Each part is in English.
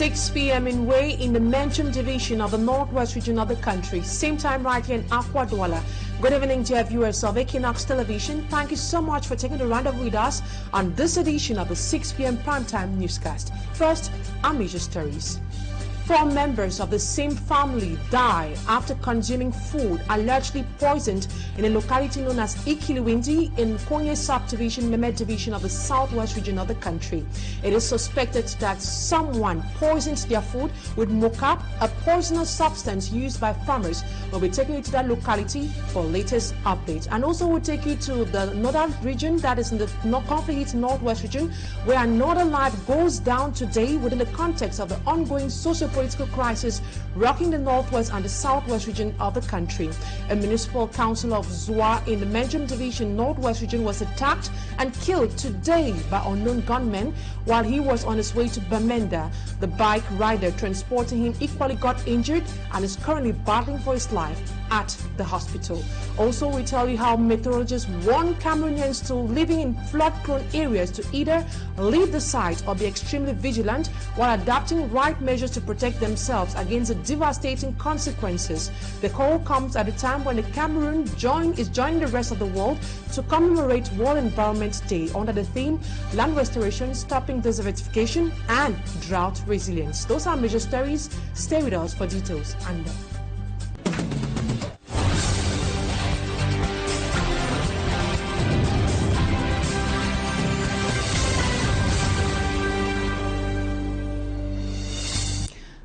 6 p.m. in Way in the Menchum division of the Northwest region of the country. Same time right here in Akwa Douala. Good evening, dear viewers of Equinoxe Television. Thank you so much for taking the roundup with us on this edition of the 6 p.m. primetime newscast. First, our major stories. 4 members of the same family die after consuming food allegedly poisoned in a locality known as Ikiluwindi in Konye subdivision, Mehmet division of the southwest region of the country. It is suspected that someone poisoned their food with mokap, a poisonous substance used by farmers. We'll be taking you to that locality for latest updates. And also we'll take you to the northern region, that is in the conflict northwest region, where another life goes down today within the context of the ongoing socio-political crisis rocking the northwest and the southwest region of the country. A municipal council of Zua in the Menchum division northwest region was attacked and killed today by unknown gunmen while he was on his way to Bamenda. The bike rider transporting him equally got injured and is currently battling for his life at the hospital. Also, we tell you how meteorologists warn Cameroonians to living in flood-prone areas to either leave the site or be extremely vigilant while adopting right measures to protect themselves against the devastating consequences. The call comes at a time when the Cameroon is joining the rest of the world to commemorate World Environment Day under the theme Land Restoration, Stopping Desertification and Drought Resilience. Those are major stories. Stay with us for details and more.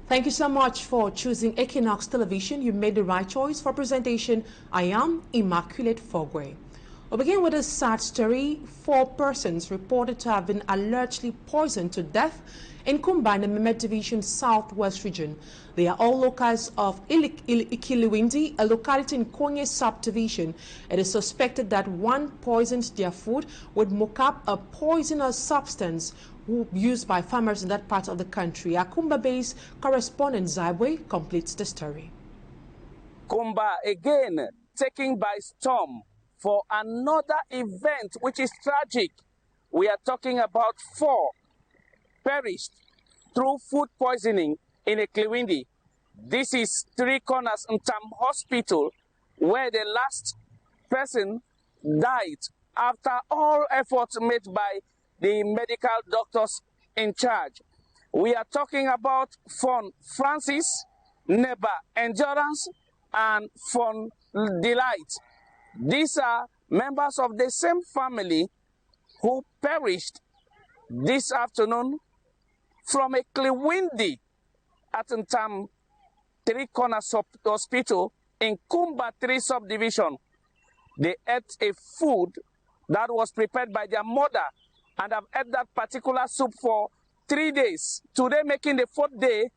Thank you so much for choosing Equinoxe Television. You made the right choice. For presentation, I am Immaculate Fogwe. We'll begin with a sad story. 4 persons reported to have been allegedly poisoned to death in Kumba in the Mehmet Division Southwest region. They are all locals of Ikiluwindi, a locality in Konye subdivision. It is suspected that one poisoned their food with mokap, a poisonous substance used by farmers in that part of the country. Our Kumba-based correspondent Zybwe completes the story. Kumba again taken by storm for another event which is tragic. We are talking about 4 perished through food poisoning in Ikiluwindi. This is 3 Corners Ntam Hospital, where the last person died after all efforts made by the medical doctors in charge. We are talking about Fon Francis, Neba Endurance, and Fon Delight. These are members of the same family who perished this afternoon from a Ikiluwindi at Ntam 3 Corners Hospital in Kumba 3 subdivision. They ate a food that was prepared by their mother and have ate that particular soup for 3 days. Today, making the 4th day,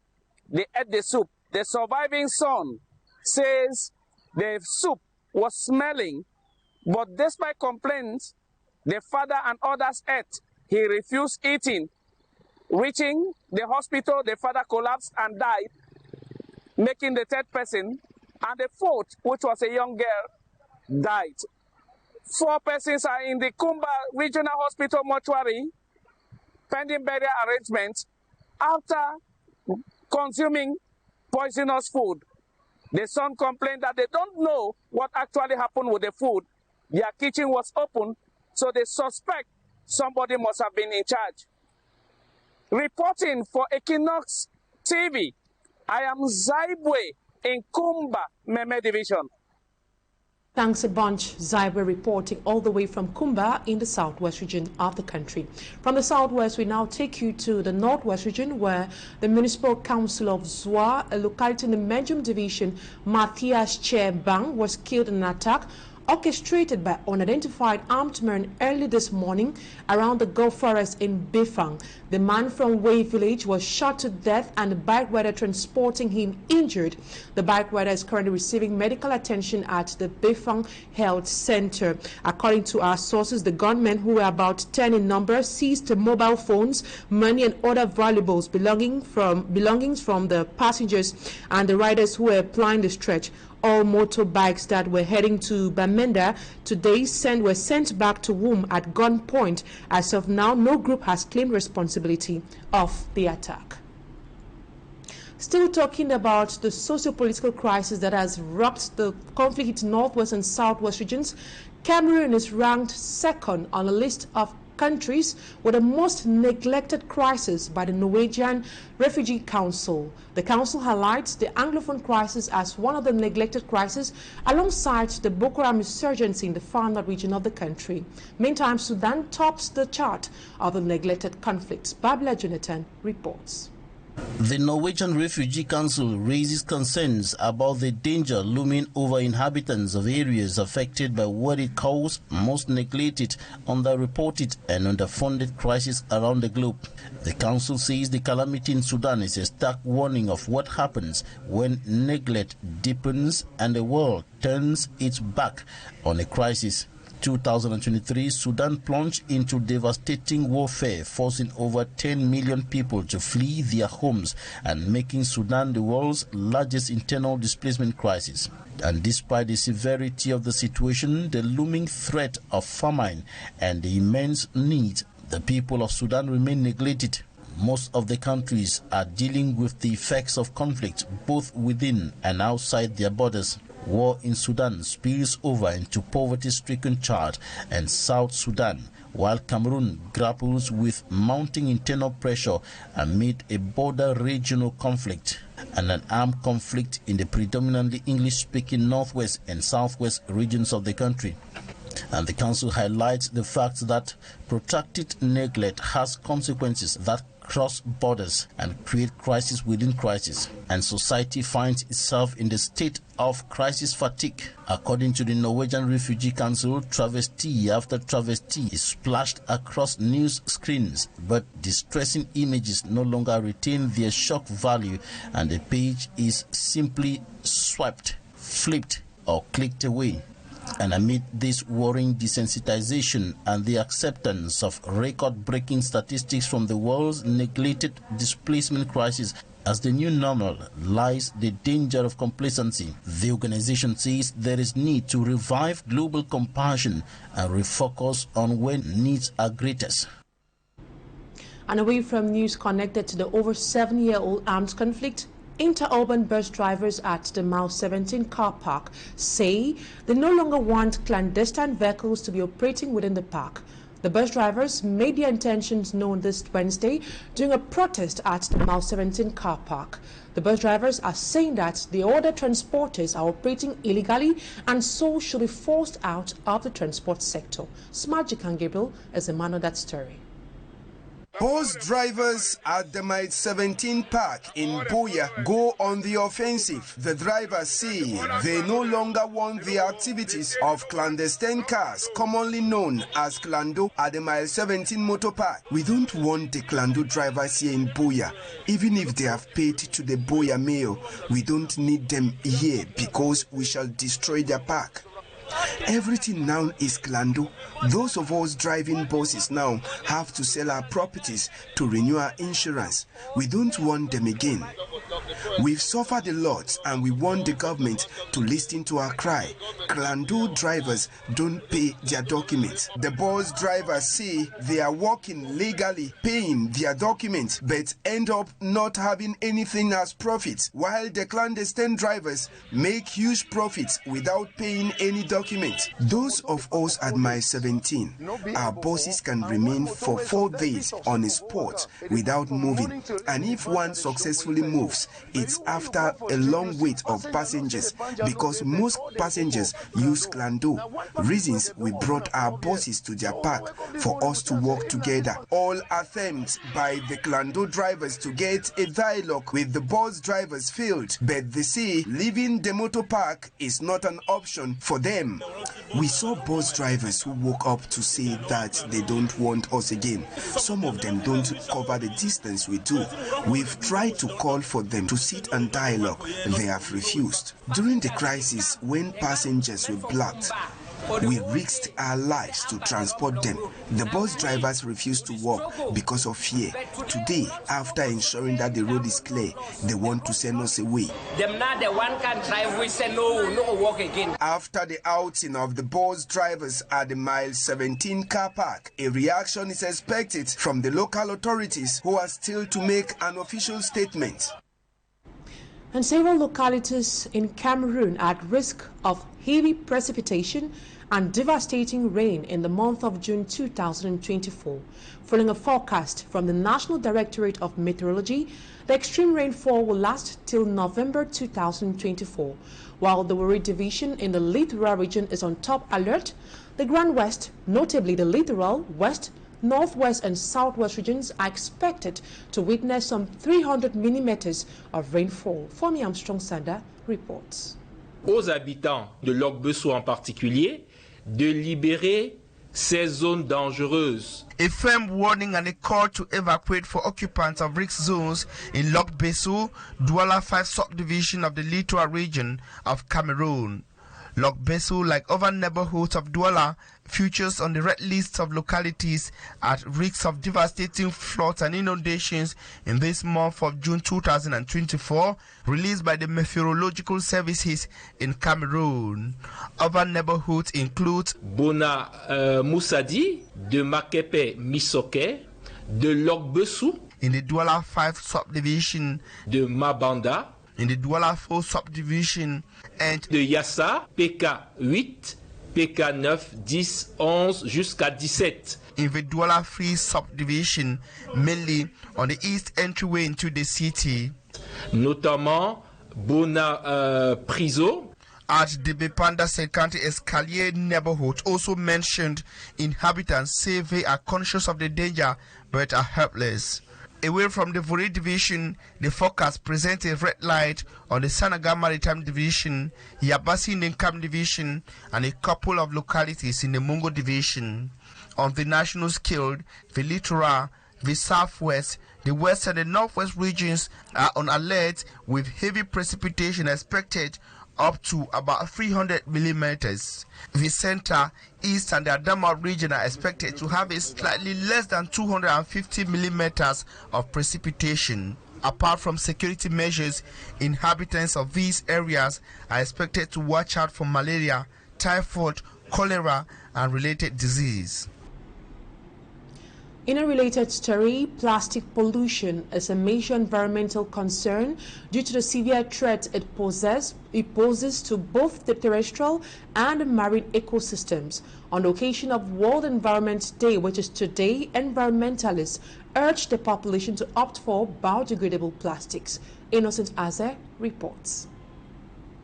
they ate the soup. The surviving son says the soup was smelling, but despite complaints, the father and others ate. He refused eating. Reaching the hospital, the father collapsed and died, making the 3rd person, and the 4th, which was a young girl, died. 4 persons are in the Kumba Regional Hospital mortuary, pending burial arrangements, after consuming poisonous food. The son complained that they don't know what actually happened with the food. Their kitchen was open, so they suspect somebody must have been in charge. Reporting for Equinoxe TV, I am Zybwe in Kumba, Mehmet Division. Thanks a bunch, Zybwe, reporting all the way from Kumba in the southwest region of the country. From the southwest, we now take you to the northwest region, where the municipal council of Zua, a locality in the Menchum division, Matthias Chebang, was killed in an attack orchestrated by unidentified armed men early this morning around the Gulf Forest in Bifang. The man from Way village was shot to death and the bike rider transporting him injured. The bike rider is currently receiving medical attention at the Bifang Health Center. According to our sources, the gunmen, who were about 10 in number, seized the mobile phones, money and other valuables belongings from the passengers and the riders who were plying the stretch. All motorbikes that were heading to Bamenda today were sent back to Womb at gunpoint. As of now, no group has claimed responsibility of the attack. Still talking about the socio-political crisis that has rocked the conflict in northwest and southwest regions, Cameroon is ranked second on a list of countries with the most neglected crisis by the Norwegian Refugee Council. The council highlights the Anglophone crisis as one of the neglected crises alongside the Boko Haram insurgency in the far north region of the country. Meantime, Sudan tops the chart of the neglected conflicts. Babla Jonathan reports. The Norwegian Refugee Council raises concerns about the danger looming over inhabitants of areas affected by what it calls most neglected, underreported and underfunded crises around the globe. The council says the calamity in Sudan is a stark warning of what happens when neglect deepens and the world turns its back on a crisis. 2023, Sudan plunged into devastating warfare, forcing over 10 million people to flee their homes and making Sudan the world's largest internal displacement crisis. And despite the severity of the situation, the looming threat of famine and the immense need, the people of Sudan remain neglected. Most of the countries are dealing with the effects of conflict both within and outside their borders. War in Sudan spills over into poverty-stricken Chad and South Sudan, while Cameroon grapples with mounting internal pressure amid a border regional conflict and an armed conflict in the predominantly English-speaking northwest and southwest regions of the country. And the council highlights the fact that protracted neglect has consequences that cross borders and create crisis within crisis, and society finds itself in the state of crisis fatigue. According to the Norwegian Refugee Council, travesty after travesty is splashed across news screens, but distressing images no longer retain their shock value and the page is simply swiped, flipped or clicked away. And amid this worrying desensitization and the acceptance of record-breaking statistics from the world's neglected displacement crisis as the new normal, lies the danger of complacency. The organization says there is need to revive global compassion and refocus on when needs are greatest. And away from news connected to the over 7-year-old armed conflict, interurban bus drivers at the Mile 17 car park say they no longer want clandestine vehicles to be operating within the park. The bus drivers made their intentions known this Wednesday during a protest at the Mile 17 car park. The bus drivers are saying that the other transporters are operating illegally and so should be forced out of the transport sector. Smagic and Gabriel is the man of that story. Bus drivers at the Mile 17 park in Buea go on the offensive. The drivers say they no longer want the activities of clandestine cars, commonly known as Clando, at the Mile 17 motor park. We don't want the Clando drivers here in Buea. Even if they have paid to the Buea mayor, we don't need them here because we shall destroy their park. Everything now is Clando. Those of us driving buses now have to sell our properties to renew our insurance. We don't want them again. We've suffered a lot and we want the government to listen to our cry. Clando drivers don't pay their documents. The bus drivers say they are working legally, paying their documents, but end up not having anything as profits, while the clandestine drivers make huge profits without paying any documents. Those of us at Mile 17, our buses can remain for 4 days on a spot without moving, and if one successfully moves, it's after a long wait of passengers because most passengers use Clando. Reasons we brought our buses to their park for us to work together. All attempts by the Clando drivers to get a dialogue with the bus drivers failed, but they say leaving the motor park is not an option for them. We saw bus drivers who woke up to say that they don't want us again. Some of them don't cover the distance we do. We've tried to call for them to sit and dialogue. They have refused. During the crisis, when passengers were blocked, we risked our lives to transport them. The bus drivers refused to walk because of fear. Today, after ensuring that the road is clear, they want to send us away. Them not the one can drive, we say no walk again. After the outing of the bus drivers at the Mile 17 car park, a reaction is expected from the local authorities who are still to make an official statement. And several localities in Cameroon are at risk of heavy precipitation and devastating rain in the month of June 2024. Following a forecast from the National Directorate of Meteorology, the extreme rainfall will last till November 2024. While the Warri division in the littoral region is on top alert, the Grand West, notably the littoral, west, northwest and southwest regions, are expected to witness some 300 millimeters of rainfall. Fomi Armstrong-Sanda reports. Aux habitants de Logbesso en particulier, de libérer ces zones dangereuses. A firm warning and a call to evacuate for occupants of risk zones in Logbesso, Douala 5 subdivision of the littoral region of Cameroon. Logbesso, like other neighborhoods of Douala, features on the red list of localities at risk of devastating floods and inundations in this month of June 2024, released by the meteorological services in Cameroon. Other neighborhoods include Bona Moussadi, de Makepe Misoke, de Logbesso, in the Douala 5 subdivision, de Mabanda, in the Douala 4 subdivision, and de Yassa, PK8, PK9, 10, 11 jusqu'à 17. In the Douala 3 subdivision, mainly on the east entryway into the city. Notamment Bona Priso. At the Bepanda Sekante Escalier neighborhood, also mentioned, inhabitants say they are conscious of the danger but are helpless. Away from the Warri division, the forecast presents a red light on the Sanaga Maritime division, Yabasi Ninkam division, and a couple of localities in the Mungo division. On the national scale, the littoral, the southwest, the west and the northwest regions are on alert with heavy precipitation expected up to about 300 millimeters. The center, east and the Adama region are expected to have a slightly less than 250 millimeters of precipitation. Apart from security measures, inhabitants of these areas are expected to watch out for malaria, typhoid, cholera, and related disease. In a related story, plastic pollution is a major environmental concern due to the severe threat it poses to both the terrestrial and marine ecosystems. On the occasion of World Environment Day, which is today, environmentalists urge the population to opt for biodegradable plastics. Innocent Aze reports.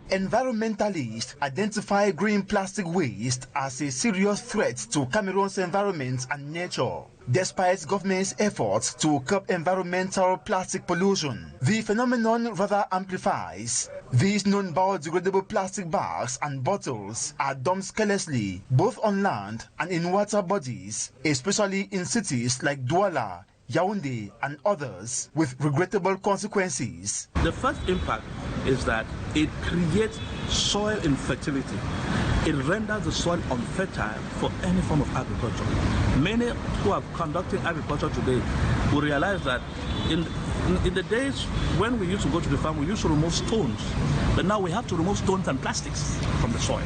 Environmentalists identify green plastic waste as a serious threat to Cameroon's environment and nature. Despite government's efforts to curb environmental plastic pollution, the phenomenon rather amplifies. These non-biodegradable plastic bags and bottles are dumped carelessly, both on land and in water bodies, especially in cities like Douala, Yaoundé and others, with regrettable consequences. The first impact is that it creates soil infertility. It renders the soil unfertile for any form of agriculture. Many who have conducted agriculture today will realize that in the days when we used to go to the farm, we used to remove stones, but now we have to remove stones and plastics from the soil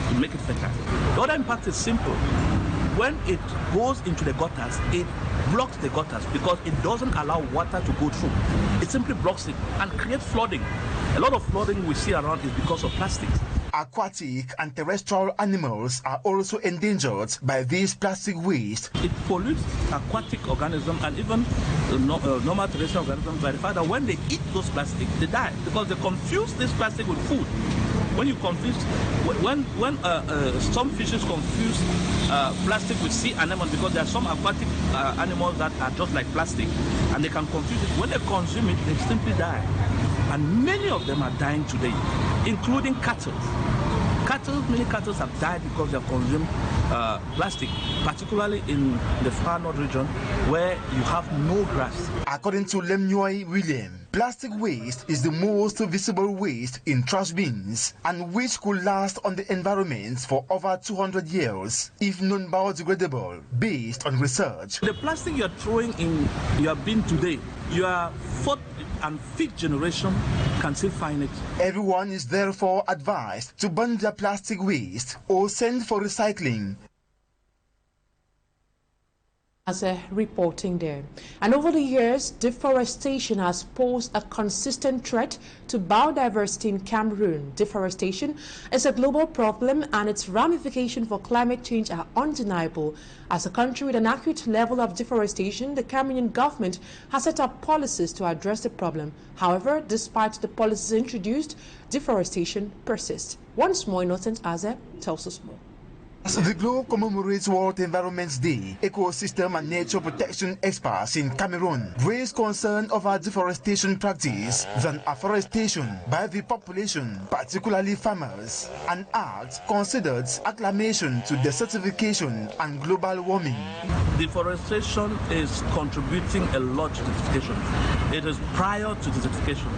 to make it fertile. The other impact is simple. When it goes into the gutters, it blocks the gutters because it doesn't allow water to go through. It simply blocks it and creates flooding. A lot of flooding we see around is because of plastics. Aquatic and terrestrial animals are also endangered by this plastic waste. It pollutes aquatic organisms and even normal terrestrial organisms by the fact that when they eat those plastics, they die because they confuse this plastic with food. When you confuse, when some fishes confuse plastic with sea anemones, because there are some aquatic animals that are just like plastic, and they can confuse it. When they consume it, they simply die. And many of them are dying today, including cattle. Many cattle have died because they have consumed plastic, particularly in the far north region where you have no grass. According to Lemnyoy William, plastic waste is the most visible waste in trash bins and which could last on the environment for over 200 years if non-biodegradable, based on research. The plastic you are throwing in your bin today, your fourth and fifth generation can still find it. Everyone is therefore advised to burn their plastic waste or send for recycling. As a reporting there. And over the years, deforestation has posed a consistent threat to biodiversity in Cameroon. Deforestation is a global problem and its ramifications for climate change are undeniable. As a country with an acute level of deforestation, the Cameroonian government has set up policies to address the problem. However, despite the policies introduced, deforestation persists. Once more, Innocent Aze tells us more. As the globe commemorates World Environment Day, ecosystem and nature protection experts in Cameroon raised concern over deforestation practice than afforestation by the population, particularly farmers, an act considered acclamation to desertification and global warming. Deforestation is contributing a lot to desertification. It is prior to desertification.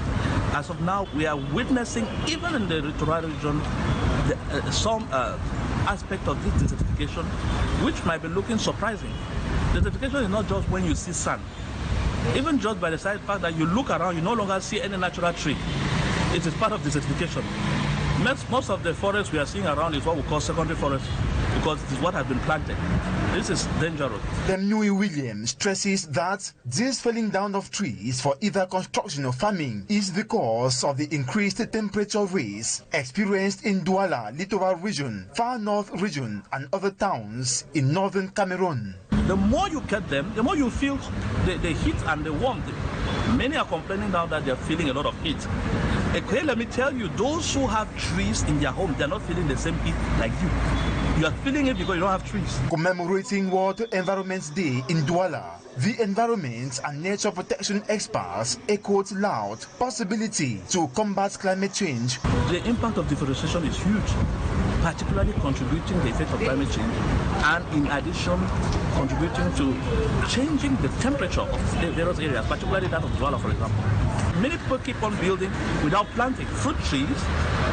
As of now, we are witnessing, even in the littoral region, some aspect of this desertification, which might be looking surprising. Desertification is not just when you see sand. Even just by the side fact that you look around, you no longer see any natural tree. It is part of desertification. Most of the forests we are seeing around is what we call secondary forests, because it is what has been planted. This is dangerous. Louis Williams stresses that this felling down of trees for either construction or farming is the cause of the increased temperature rise experienced in Douala, littoral region, far north region, and other towns in northern Cameroon. The more you cut them, the more you feel the heat and the warmth. Many are complaining now that they are feeling a lot of heat. Okay, let me tell you, those who have trees in their home, they are not feeling the same heat like you. You are feeling it because you don't have trees. Commemorating World Environment Day in Douala, the environment and nature protection experts echoed loud possibility to combat climate change. The impact of deforestation is huge, particularly contributing the effect of climate change, and in addition, contributing to changing the temperature of the various areas, particularly that of Douala, for example. Many people keep on building without planting fruit trees.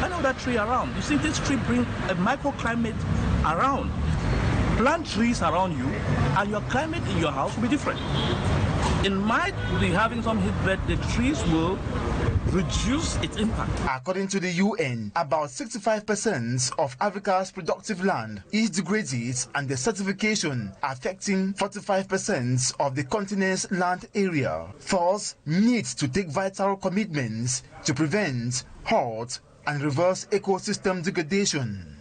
I know that tree around. You see, this tree brings a microclimate around. Plant trees around you, and your climate in your house will be different. It might be having some heat, but the trees will reduce its impact. According to the UN, about 65% of Africa's productive land is degraded, and the certification affecting 45% of the continent's land area. Thus, needs to take vital commitments to prevent, halt, and reverse ecosystem degradation.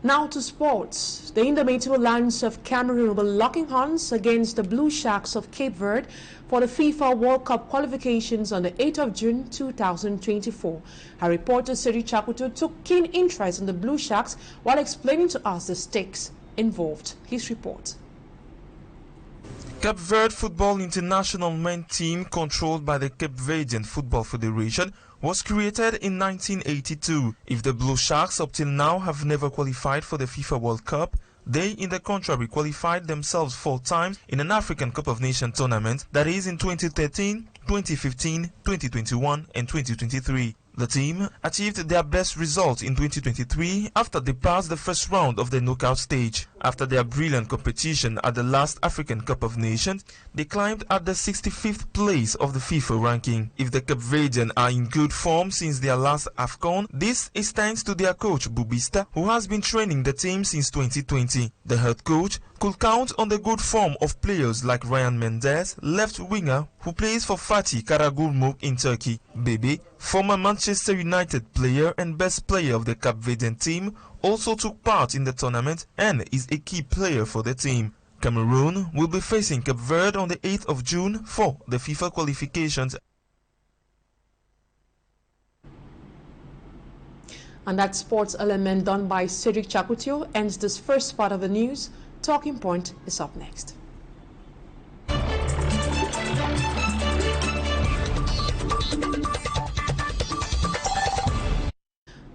Now to sports. The indomitable Lions of Cameroon will be locking horns against the Blue Sharks of Cape Verde for the FIFA World Cup qualifications on the 8th of June 2024. Our reporter Siri Chakuto took keen interest in the Blue Sharks while explaining to us the stakes involved. His report. Cape Verde Football International men team, controlled by the Cape Verdean Football Federation, was created in 1982. If the Blue Sharks up till now have never qualified for the FIFA World Cup, they, in the contrary, qualified themselves 4 times in an African Cup of Nations tournament, that is in 2013, 2015, 2021 and 2023. The team achieved their best result in 2023 after they passed the first round of the knockout stage. After their brilliant competition at the last African Cup of Nations, they climbed at the 65th place of the FIFA ranking. If the Cape Verdean are in good form since their last AFCON, this is thanks to their coach Bubista, who has been training the team since 2020. The head coach could count on the good form of players like Ryan Mendes, left winger, who plays for Fatih Karagümrük in Turkey. Bebe, former Manchester United player and best player of the Cape Verdean team, also took part in the tournament and is a key player for the team. Cameroon will be facing Cape Verde on the 8th of June for the FIFA qualifications. And that sports element done by Cedric Chakutio ends this first part of the news. Talking Point is up next.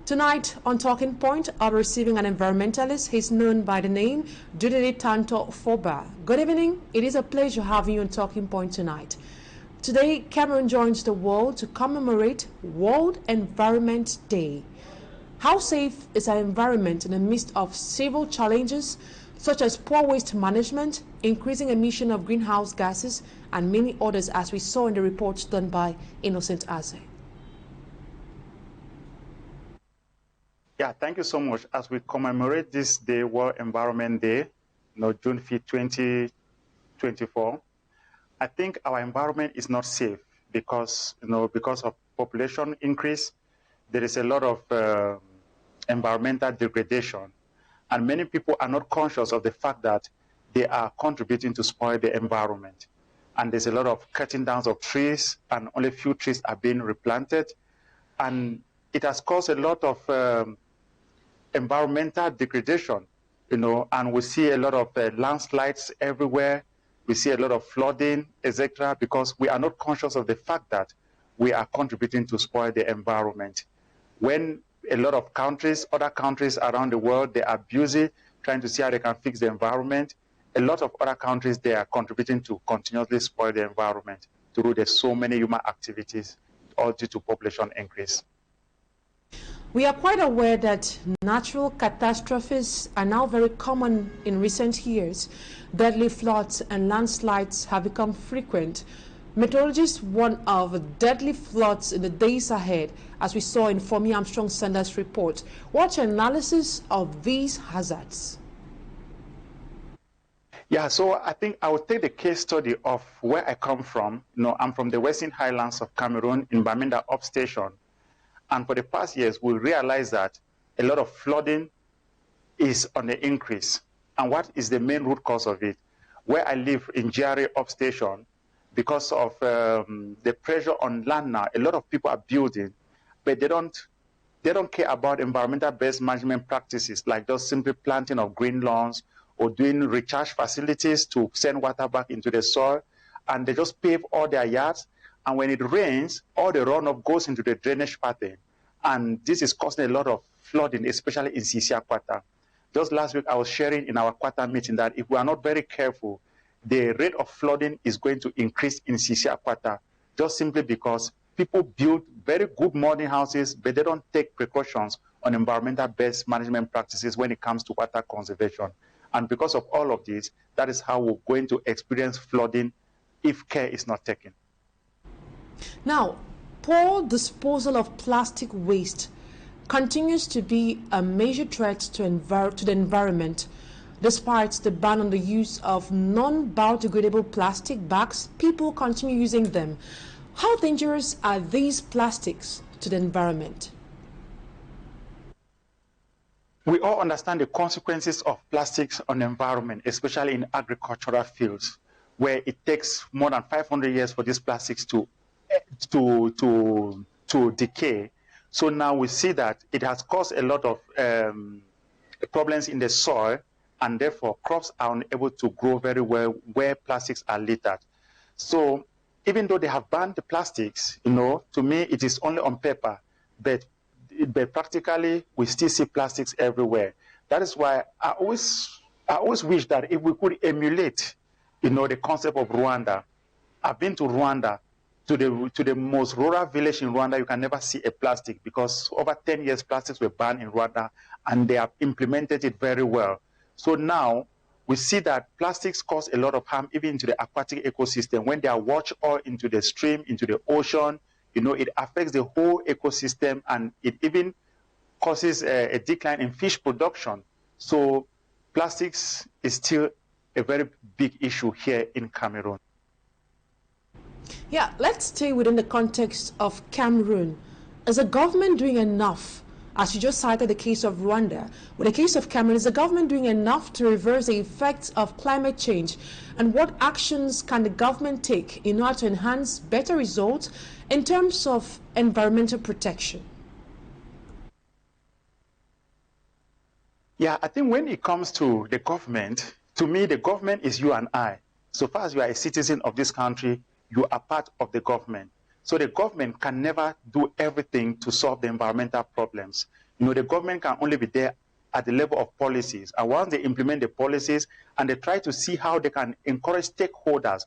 Tonight on Talking Point, I'll be receiving an environmentalist. He's known by the name Judith Tanto Foba. Good evening. It is a pleasure having you on Talking Point tonight. Today, Cameroon joins the world to commemorate World Environment Day. How safe is our environment in the midst of several challenges such as poor waste management, increasing emission of greenhouse gases, and many others, as we saw in the reports done by Innocent Aze? Yeah, thank you so much. As we commemorate this day, World Environment Day, June 5th, 2024, I think our environment is not safe because of population increase. There is a lot of environmental degradation, and many people are not conscious of the fact that they are contributing to spoil the environment. And there's a lot of cutting down of trees, and only few trees are being replanted. And it has caused a lot of environmental degradation, and we see a lot of landslides everywhere. We see a lot of flooding, etc., because we are not conscious of the fact that we are contributing to spoil the environment. When a lot of countries, other countries around the world, they are busy trying to see how they can fix the environment, a lot of other countries, they are contributing to continuously spoil the environment through the so many human activities, all due to population increase. We are quite aware that natural catastrophes are now very common in recent years. Deadly floods and landslides have become frequent. Meteorologists warn of deadly floods in the days ahead, as we saw in Femi Armstrong Sanders' report. What's your analysis of these hazards? Yeah, so I think I would take the case study of where I come from. I'm from the Western Highlands of Cameroon in Bamenda Upstation. And for the past years, we realized that a lot of flooding is on the increase. And what is the main root cause of it? Where I live in GRA Upstation, because of the pressure on land now, a lot of people are building, but they don't care about environmental-based management practices, like just simply planting of green lawns or doing recharge facilities to send water back into the soil. And they just pave all their yards. And when it rains, all the runoff goes into the drainage pattern. And this is causing a lot of flooding, especially in Sisia Quarter. Just last week, I was sharing in our quarter meeting that if we are not very careful, the rate of flooding is going to increase in Sisia Quarter, just simply because people build very good modern houses, but they don't take precautions on environmental-based management practices when it comes to water conservation. And because of all of this, that is how we're going to experience flooding if care is not taken. Now, poor disposal of plastic waste continues to be a major threat to the environment. Despite the ban on the use of non-biodegradable plastic bags, people continue using them. How dangerous are these plastics to the environment? We all understand the consequences of plastics on the environment, especially in agricultural fields, where it takes more than 500 years for these plastics to decay. So now we see that it has caused a lot of problems in the soil, and therefore crops are unable to grow very well where plastics are littered. So even though they have banned the plastics, to me it is only on paper, but practically we still see plastics everywhere. That is why I always wish that if we could emulate, the concept of Rwanda. I've been to Rwanda. To the most rural village in Rwanda, you can never see a plastic, because over 10 years plastics were banned in Rwanda, and they have implemented it very well. So now we see that plastics cause a lot of harm even to the aquatic ecosystem. When they are washed all into the stream, into the ocean, it affects the whole ecosystem, and it even causes a decline in fish production. So plastics is still a very big issue here in Cameroon. Yeah, let's stay within the context of Cameroon. Is the government doing enough? As you just cited the case of Rwanda, with the case of Cameroon, is the government doing enough to reverse the effects of climate change? And what actions can the government take in order to enhance better results in terms of environmental protection? Yeah, I think when it comes to the government, to me, the government is you and I. So far as you are a citizen of this country, you are part of the government. So the government can never do everything to solve the environmental problems. The government can only be there at the level of policies. And once they implement the policies and they try to see how they can encourage stakeholders,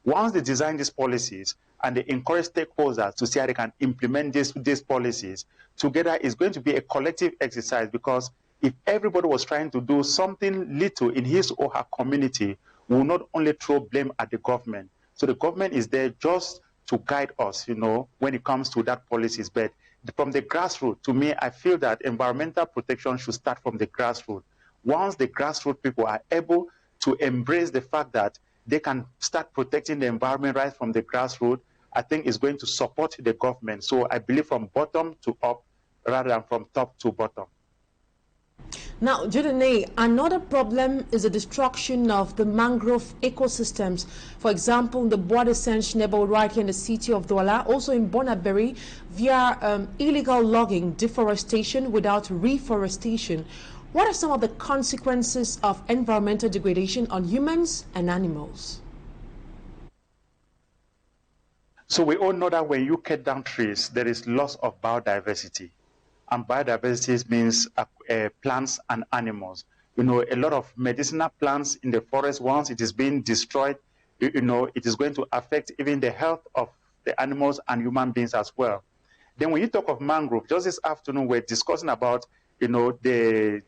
once they design these policies and they encourage stakeholders to see how they can implement these policies, together is going to be a collective exercise, because if everybody was trying to do something little in his or her community, we will not only throw blame at the government. So the government is there just to guide us, when it comes to that policies. But from the grassroots, to me, I feel that environmental protection should start from the grassroots. once the grassroots people are able to embrace the fact that they can start protecting the environment right from the grassroots, I think it's going to support the government. So I believe from bottom to up rather than from top to bottom. Now, Judene, another problem is the destruction of the mangrove ecosystems. For example, in the Bois-de-Senche neighborhood right here in the city of Douala, also in Bonaberi, via illegal logging, deforestation without reforestation. What are some of the consequences of environmental degradation on humans and animals? So we all know that when you cut down trees, there is loss of biodiversity. And biodiversity means plants and animals. You know, a lot of medicinal plants in the forest, once it is being destroyed, you know, it is going to affect even the health of the animals and human beings as well. Then when you talk of mangrove, just this afternoon we're discussing about, you know, the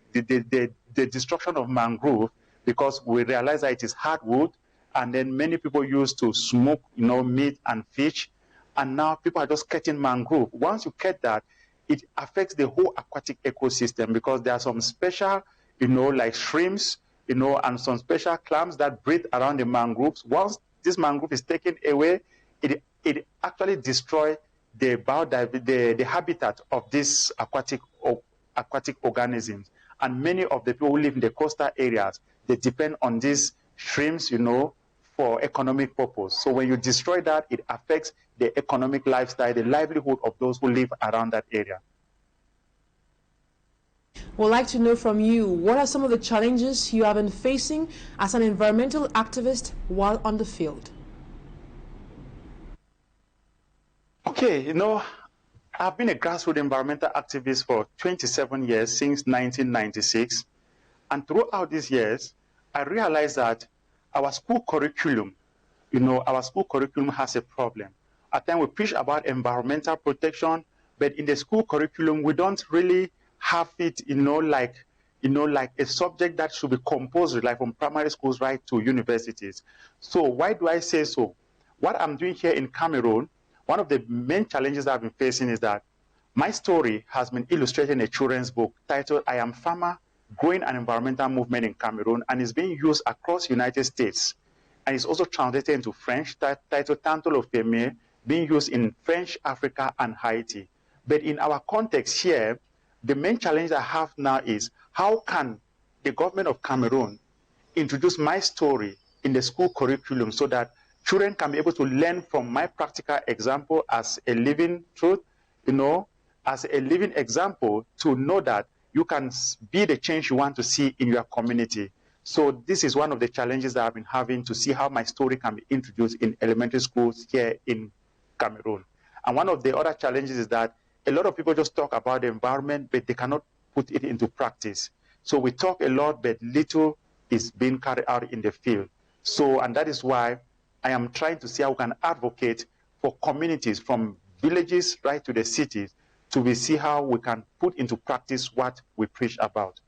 destruction of mangrove, because we realize that it is hardwood, and then many people used to smoke, you know, meat and fish, and now people are just cutting mangrove. Once you cut that, it affects the whole aquatic ecosystem, because there are some special, you know, like shrimps, you know, and some special clams that breathe around the mangroves. Once this mangrove is taken away, it actually destroys the habitat of these aquatic organisms. And many of the people who live in the coastal areas, they depend on these shrimps, you know, for economic purpose. So when you destroy that, it affects the economic lifestyle, the livelihood of those who live around that area. We'd like to know from you, what are some of the challenges you have been facing as an environmental activist while on the field? Okay, you know, I've been a grassroots environmental activist for 27 years, since 1996. And throughout these years, I realized that our school curriculum, you know, our school curriculum has a problem. At times we preach about environmental protection, but in the school curriculum, we don't really have it, like a subject that should be compulsory, like from primary schools right to universities. So why do I say so? What I'm doing here in Cameroon, one of the main challenges I've been facing is that my story has been illustrated in a children's book titled I Am Farmer, Growing an Environmental Movement in Cameroon, and is being used across the United States. And it's also translated into French, titled Tanto of Fermier, being used in French, Africa, and Haiti. But in our context here, the main challenge I have now is how can the government of Cameroon introduce my story in the school curriculum so that children can be able to learn from my practical example as a living truth, you know, as a living example to know that you can be the change you want to see in your community. So this is one of the challenges that I've been having, to see how my story can be introduced in elementary schools here in Cameroon. And one of the other challenges is that a lot of people just talk about the environment, but they cannot put it into practice. So we talk a lot, but little is being carried out in the field. So, and that is why I am trying to see how we can advocate for communities from villages right to the cities to see how we can put into practice what we preach about.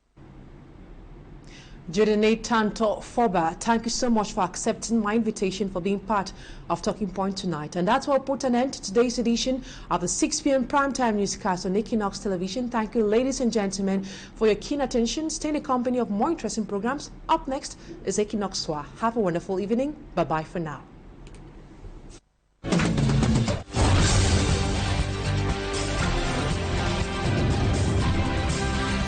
Jedene Tanto Foba, thank you so much for accepting my invitation, for being part of Talking Point tonight. And that's what put an end to today's edition of the 6 p.m. primetime newscast on Equinoxe Television. Thank you, ladies and gentlemen, for your keen attention. Stay in the company of more interesting programs. Up next is Equinoxe Soir. Have a wonderful evening. Bye-bye for now.